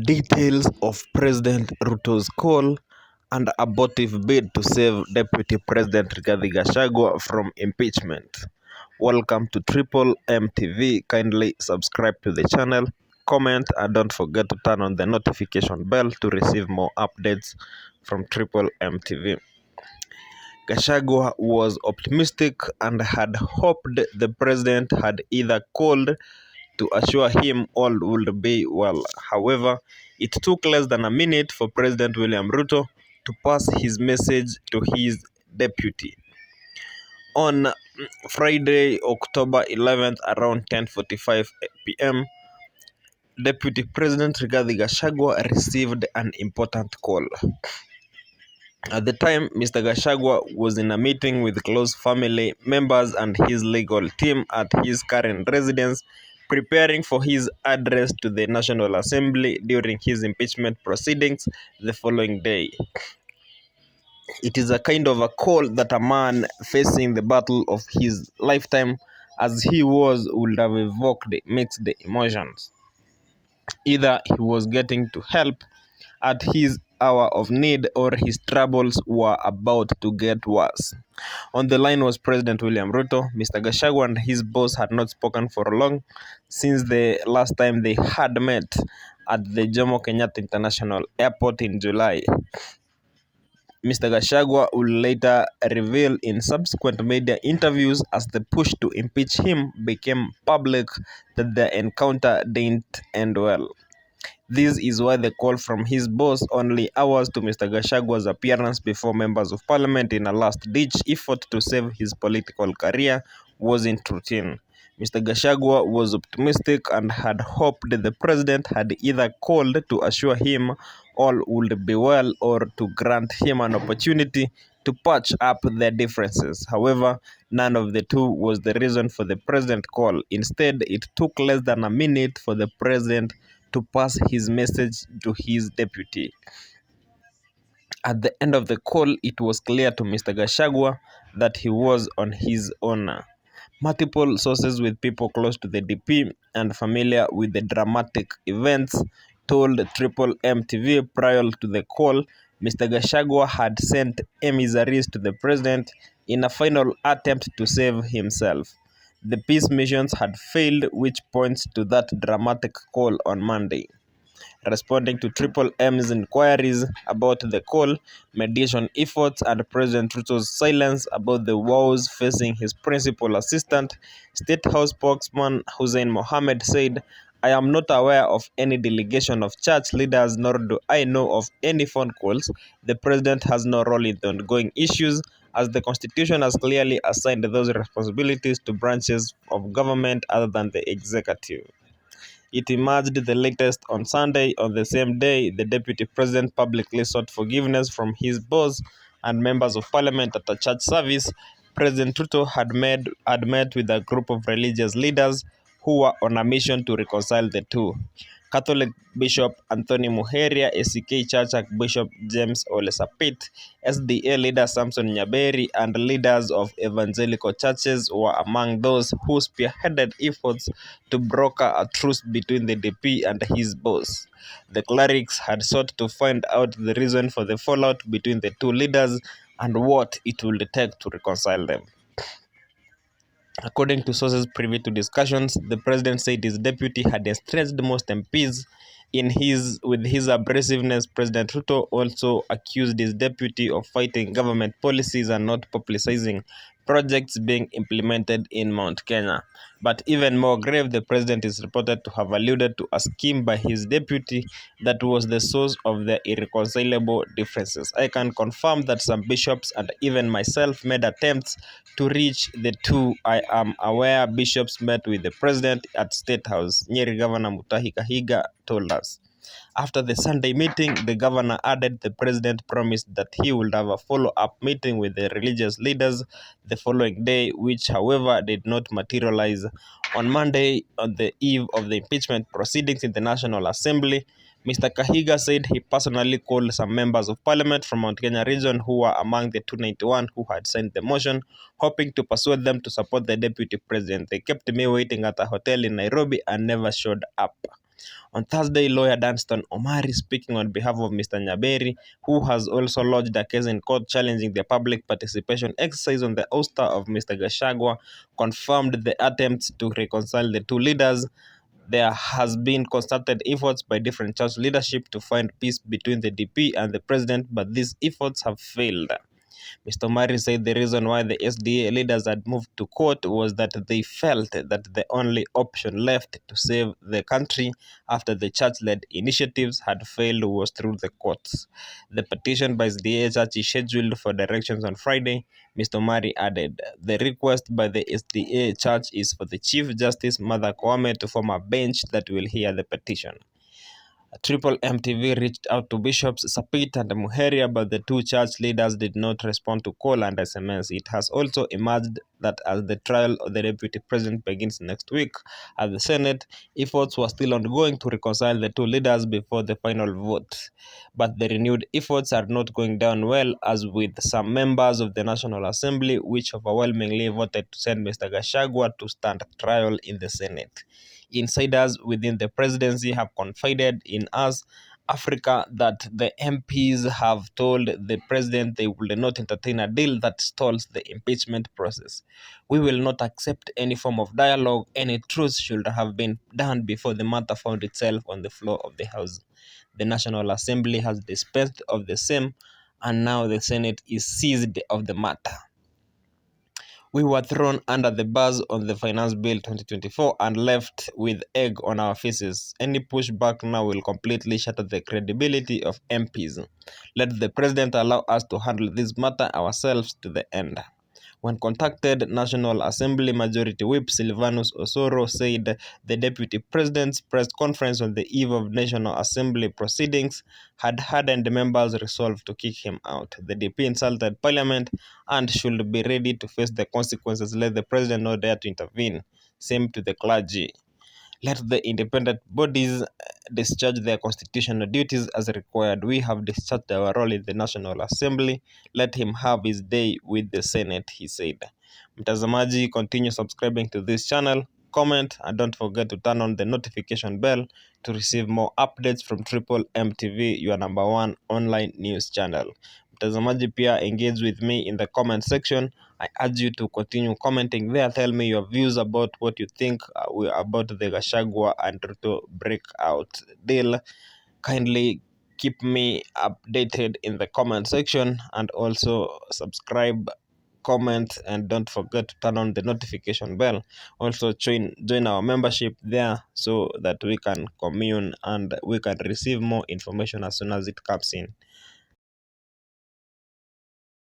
Details of President Ruto's call and abortive bid to save Deputy President Rigathi Gachagua from impeachment. Welcome to Triple MTV. Kindly subscribe to the channel, comment, and don't forget to turn on the notification bell to receive more updates from Triple MTV. Gachagua was optimistic and had hoped the president had either called to assure him all would be well. However, it took less than a minute for President William Ruto to pass his message to his deputy. On Friday, October 11th, around 10:45 p.m., Deputy President Rigathi Gachagua received an important call. At the time, Mr. Gachagua was in a meeting with close family members and his legal team at his current residence, preparing for his address to the National Assembly during his impeachment proceedings the following day. It is a kind of a call that a man facing the battle of his lifetime as he was would have evoked mixed emotions. Either he was getting to help at his hour of need or his troubles were about to get worse. On the line was President William Ruto. Mr. Gachagua and his boss had not spoken for long since the last time they had met at the Jomo Kenyatta International Airport in July. Mr. Gachagua would later reveal in subsequent media interviews as the push to impeach him became public that the encounter didn't end well. This is why the call from his boss only hours to Mr. Gachagua's appearance before members of parliament in a last-ditch effort to save his political career wasn't routine. Mr. Gachagua was optimistic and had hoped the president had either called to assure him all would be well or to grant him an opportunity to patch up their differences. However, none of the two was the reason for the president's call. Instead, it took less than a minute for the president to pass his message to his deputy. At the end of the call, it was clear to Mr. Gachagua that he was on his own. Multiple sources with people close to the DP and familiar with the dramatic events told Triple MTV prior to the call, Mr. Gachagua had sent emissaries to the president in a final attempt to save himself. The peace missions had failed, which points to that dramatic call on Monday. Responding to Triple M's inquiries about the call, mediation efforts, and President Ruto's silence about the woes facing his principal assistant, State House spokesman Hussein Mohammed said, "I am not aware of any delegation of church leaders, nor do I know of any phone calls. The president has no role in the ongoing issues, as the Constitution has clearly assigned those responsibilities to branches of government other than the executive." It emerged the latest on Sunday. On the same day, the deputy president publicly sought forgiveness from his boss and members of parliament at a church service. President Ruto had met with a group of religious leaders who were on a mission to reconcile the two. Catholic Bishop Anthony Muheria, ACK Church Archbishop James Ole Sapit, SDA leader Samson Nyaberi, and leaders of evangelical churches were among those who spearheaded efforts to broker a truce between the DP and his boss. The clerics had sought to find out the reason for the fallout between the two leaders and what it would take to reconcile them. According to sources privy to discussions, the president said his deputy had stretched most MPs with his abrasiveness. President Ruto also accused his deputy of fighting government policies and not publicizing projects being implemented in Mount Kenya. But even more grave, the president is reported to have alluded to a scheme by his deputy that was the source of their irreconcilable differences. I can confirm that some bishops and even myself made attempts to reach the two. I am aware bishops met with the president at State House, Nyeri Governor Mutahi Kahiga told us. After the Sunday meeting, the governor added the president promised that he would have a follow-up meeting with the religious leaders the following day, which, however, did not materialize. On Monday, on the eve of the impeachment proceedings in the National Assembly, Mr. Kahiga said he personally called some members of parliament from Mount Kenya region who were among the 291 who had signed the motion, hoping to persuade them to support the deputy president. They kept me waiting at a hotel in Nairobi and never showed up. On Thursday, lawyer Danston Omari, speaking on behalf of Mr. Nyaberi, who has also lodged a case in court challenging the public participation exercise on the ouster of Mr. Gachagua, confirmed the attempts to reconcile the two leaders. There has been concerted efforts by different church leadership to find peace between the DP and the president, but these efforts have failed. Mr. Mari said the reason why the SDA leaders had moved to court was that they felt that the only option left to save the country after the church-led initiatives had failed was through the courts. The petition by SDA Church is scheduled for directions on Friday. Mr. Mari added, the request by the SDA Church is for the Chief Justice Martha Koome to form a bench that will hear the petition. Triple MTV reached out to Bishops Sapit and Muheria, but the two church leaders did not respond to call and SMS. It has also emerged that as the trial of the deputy president begins next week at the Senate, efforts were still ongoing to reconcile the two leaders before the final vote. But the renewed efforts are not going down well, as with some members of the National Assembly, which overwhelmingly voted to send Mr. Gachagua to stand trial in the Senate. Insiders within the presidency have confided in Us Africa that the MPs have told the president they will not entertain a deal that stalls the impeachment process. We will not accept any form of dialogue. Any truth should have been done before the matter found itself on the floor of the House. The National Assembly has dispensed of the same, and now the Senate is seized of the matter. We were thrown under the bus on the Finance Bill 2024 and left with egg on our faces. Any pushback now will completely shatter the credibility of MPs. Let the president allow us to handle this matter ourselves to the end. When contacted, National Assembly Majority Whip Silvanus Osoro said the Deputy President's press conference on the eve of National Assembly proceedings had hardened members' resolve to kick him out. The DP insulted Parliament and should be ready to face the consequences. Let the President not dare to intervene. Same to the clergy. Let the independent bodies discharge their constitutional duties as required. We have discharged our role in the National Assembly. Let him have his day with the Senate, he said. Mtazamaji, continue subscribing to this channel, comment, and don't forget to turn on the notification bell to receive more updates from Triple MTV, your #1 online news channel. Mtazamaji, pia engage with me in the comment section. I urge you to continue commenting there. Tell me your views about what you think about the Gachagua and Ruto breakout deal. Kindly keep me updated in the comment section, and also subscribe, comment, and don't forget to turn on the notification bell. Also join our membership there so that we can commune and we can receive more information as soon as it comes in.